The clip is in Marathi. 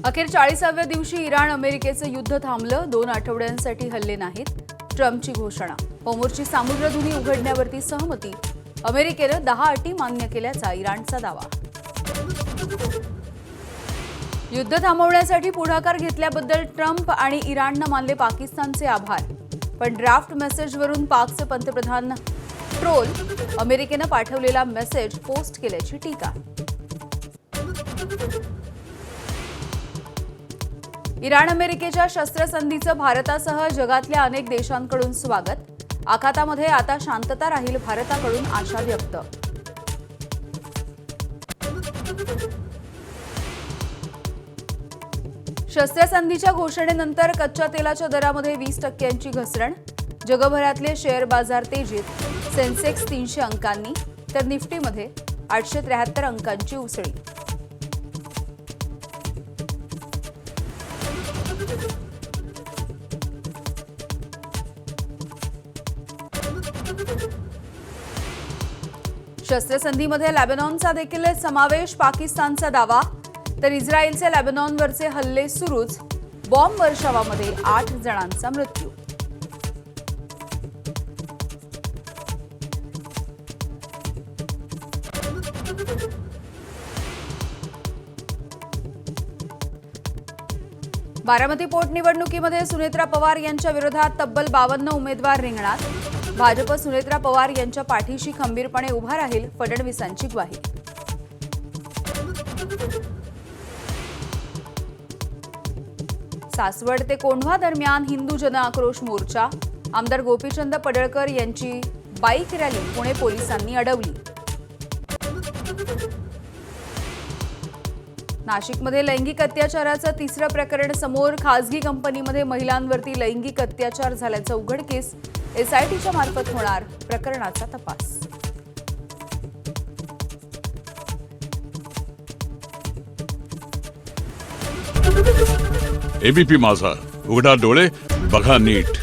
अखेर 40व्या दिवशी इराण अमेरिकेचं युद्ध थांबलं. 2 आठवड्यांसाठी हल्ले नाहीत. ट्रम्पची घोषणा. होर्मुझची सामुद्रधुनी उघडण्यावरती सहमती. अमेरिकेनं 10 अटी मान्य केल्याचा इराणचा दावा. युद्ध थांबवण्यासाठी पुढाकार घेतल्याबद्दल ट्रम्प आणि इराणनं मानले पाकिस्तानचे आभार. पण ड्राफ्ट मेसेजवरून पाकचे पंतप्रधान ट्रोल. अमेरिकेनं पाठवलेला मेसेज पोस्ट केल्याची टीका. इराण अमेरिकेच्या शस्त्रसंधीचं भारतासह जगातल्या अनेक देशांकडून स्वागत. आखातामध्ये आता शांतता राहील, भारताकडून आशा व्यक्त. शस्त्रसंधीच्या घोषणेनंतर कच्च्या तेलाच्या दरामध्ये 20% घसरण. जगभरातले शेअर बाजार तेजीत. सेन्सेक्स 300 अंकांनी तर निफ्टीमध्ये 873 अंकांची उसळी. शस्त्रसंधीमध्ये लेबनॉनचा देखील समावेश. पाकिस्तानचा दावा. तर इस्रायलचे लेबनॉनवरचे हल्ले सुरूच. बॉम्ब वर्षावामध्ये 8 जणांचा मृत्यू. बारामती पोटनिवडणुकीमध्ये सुनेत्रा पवार यांच्या विरोधात तब्बल 52 उमेदवार रिंगणात. भाजप सुनेत्रा पवार यांच्या पाठीशी खंबीरपणे उभा राहील, फडणवीसांची ग्वाही. सासवड ते कोंढवा दरम्यान हिंदू जन आक्रोश मोर्चा. आमदार गोपीचंद पडळकर यांची बाईक रॅली पुणे पोलिसांनी अडवली. नाशिकमध्ये लैंगिक अत्याचाराचं 3रं प्रकरण समोर. खासगी कंपनीमध्ये महिलांवरती लैंगिक अत्याचार झाल्याचं उघडकीस. एसआयटीच्या मार्फत होणार प्रकरणाचा तपास. एबीपी माझा, उघडा डोळे बघा नीट.